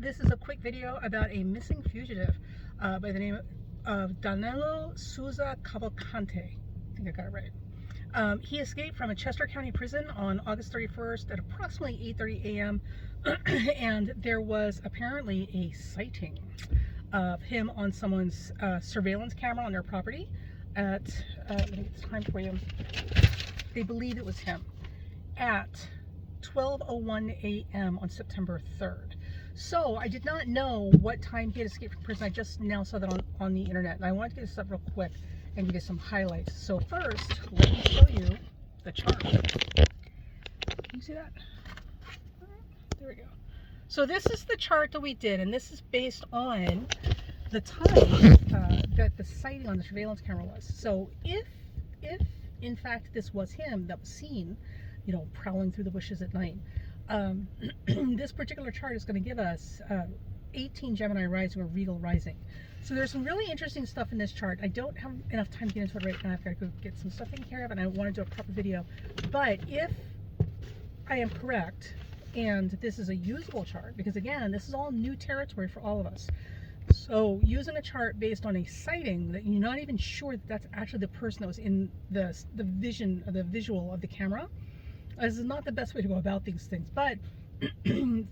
This is a quick video about a missing fugitive by the name of Danelo Souza Cavalcante. I think I got it right. He escaped from a Chester County prison on August 31st at approximately 8:30 a.m. and there was apparently a sighting of him on someone's surveillance camera on their property at, let me get the time for you. They believe it was him at 12:01 a.m. on September 3rd. So I did not know what time he had escaped from prison. I just now saw that on the internet, and I wanted to get this up real quick and give you some highlights. So first, let me show you the chart. Can you see that? There we go. So this is the chart that we did, and this is based on the time that the sighting on the surveillance camera was. So if in fact this was him that was seen, you know, prowling through the bushes at night, this particular chart is going to give us 18 Gemini rising or regal rising. So there's some really interesting stuff in this chart. I don't have enough time to get into it right now. I've got to go get some stuff taken care of, and I want to do a proper video. But if I am correct, and this is a usable chart, because again, this is all new territory for all of us. So using a chart based on a sighting that you're not even sure that that's actually the person that was in the vision, or the visual of the camera, this is not the best way to go about these things. But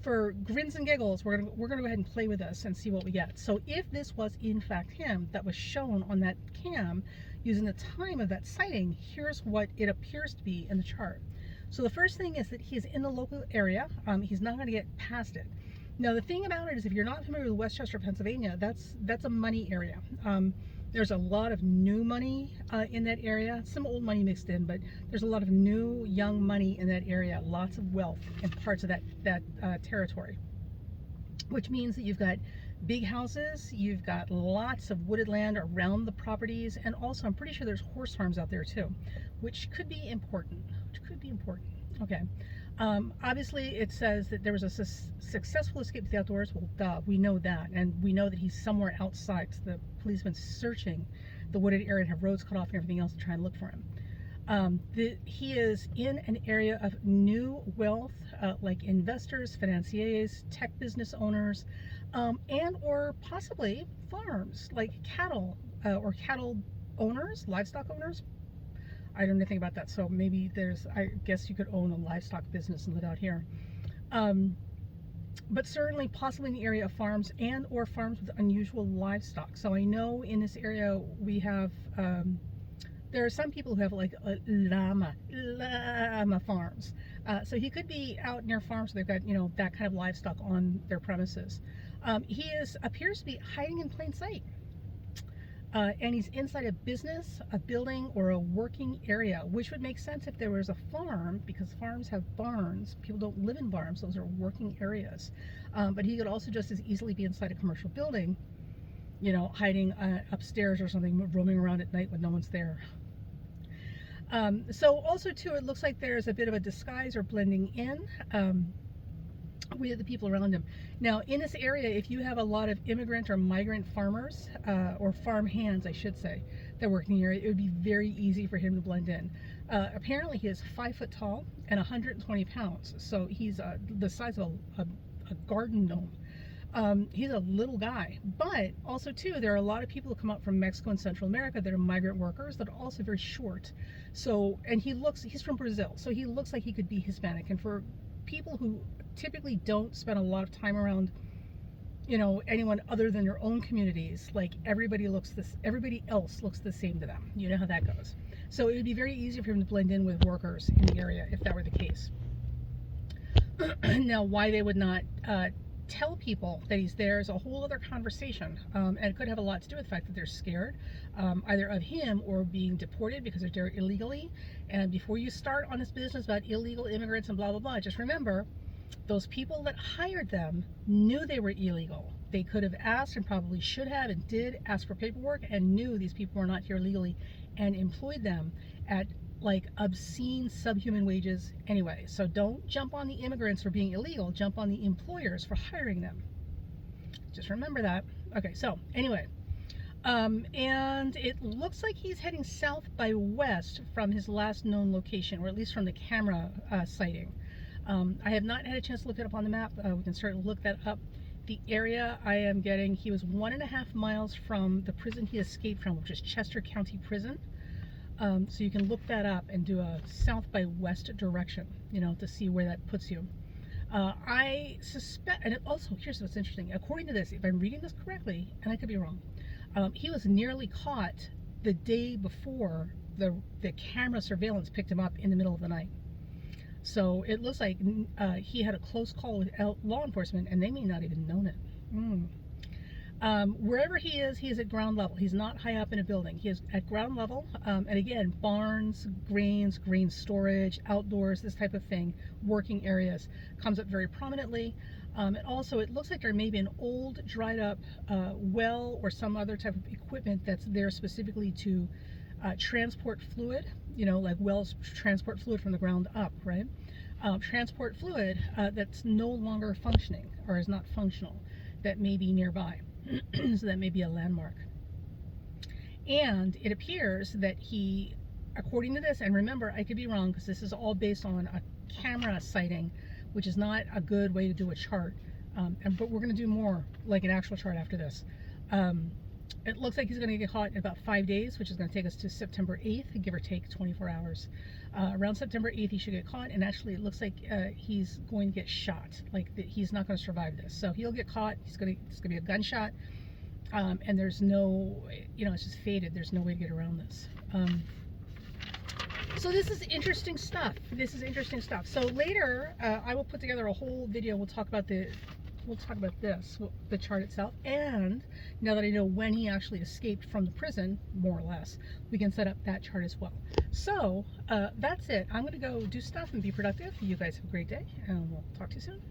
for grins and giggles, we're gonna go ahead and play with this and see what we get. So if this was in fact him that was shown on that cam using the time of that sighting, here's what it appears to be in the chart. So the first thing is that he's in the local area. He's not going to get past it. Now the thing about it is, if you're not familiar with Westchester, Pennsylvania, that's a money area. There's a lot of new money in that area, some old money mixed in, but there's a lot of new young money in that area, lots of wealth in parts of that territory, which means that you've got big houses, you've got lots of wooded land around the properties, and also I'm pretty sure there's horse farms out there too, which could be important. Okay. Obviously it says that there was a successful escape to the outdoors. Well, duh, we know that, and we know that he's somewhere outside. So the policemen searching the wooded area and have roads cut off and everything else to try and look for him. He is in an area of new wealth, like investors, financiers, tech business owners, and or possibly farms, like cattle or cattle owners, livestock owners. I don't know anything about that, so maybe I guess you could own a livestock business and live out here. But certainly possibly in the area of farms and or farms with unusual livestock. So I know in this area we have, there are some people who have like llama farms. So he could be out near farms where they've got, you know, that kind of livestock on their premises. He appears to be hiding in plain sight. And he's inside a business, a building, or a working area, which would make sense if there was a farm, because farms have barns. People don't live in barns, those are working areas. But he could also just as easily be inside a commercial building, you know, hiding upstairs or something, roaming around at night when no one's there. So also too, it looks like there's a bit of a disguise or blending in with the people around him. Now in this area, if you have a lot of immigrant or migrant farmers, or farm hands I should say, that work in the area, it would be very easy for him to blend in. Apparently he is 5 foot tall and 120 pounds, so he's the size of a garden gnome. He's a little guy, but also too, there are a lot of people who come up from Mexico and Central America that are migrant workers that are also very short. So, and he's from Brazil, so he looks like he could be Hispanic. And for people who typically don't spend a lot of time around, you know, anyone other than their own communities, like everybody else looks the same to them. You know how that goes. So it would be very easy for him to blend in with workers in the area if that were the case. Now, why they would not tell people that he's there is a whole other conversation, and it could have a lot to do with the fact that they're scared either of him or being deported because they're there illegally. And before you start on this business about illegal immigrants and blah blah blah, just remember, those people that hired them knew they were illegal. They could have asked, and probably should have and did ask for paperwork, and knew these people were not here legally, and employed them at like obscene subhuman wages anyway. So don't jump on the immigrants for being illegal, jump on the employers for hiring them. Just remember that. Okay, so anyway, and it looks like he's heading south by west from his last known location, or at least from the camera sighting. I have not had a chance to look it up on the map. We can certainly look that up the area I am getting, he was 1.5 miles from the prison he escaped from, which is Chester County Prison. So you can look that up and do a south by west direction, you know, to see where that puts you. I suspect, and also, here's what's interesting. According to this, if I'm reading this correctly, and I could be wrong, he was nearly caught the day before the camera surveillance picked him up in the middle of the night. So it looks like he had a close call with law enforcement, and they may not even known it. Wherever he is at ground level. He's not high up in a building. He is at ground level. And again, barns, grain storage, outdoors, this type of thing, working areas, comes up very prominently. And also, it looks like there may be an old, dried up well or some other type of equipment that's there specifically to transport fluid, you know, like wells transport fluid from the ground up, right? Transport fluid that's no longer functioning or is not functional, that may be nearby. So that may be a landmark. And it appears that he, according to this, and remember, I could be wrong because this is all based on a camera sighting, which is not a good way to do a chart. But we're going to do more like an actual chart after this. It looks like he's going to get caught in about 5 days, which is going to take us to September 8th, give or take 24 hours. Around September 8th, he should get caught, and actually it looks like he's going to get shot. Like, he's not going to survive this. So he'll get caught, it's going to be a gunshot, and there's no, you know, it's just fated. There's no way to get around this. So this is interesting stuff. So later, I will put together a whole video. We'll talk about this, the chart itself, and now that I know when he actually escaped from the prison, more or less, we can set up that chart as well. So that's it. I'm going to go do stuff and be productive. You guys have a great day, and we'll talk to you soon.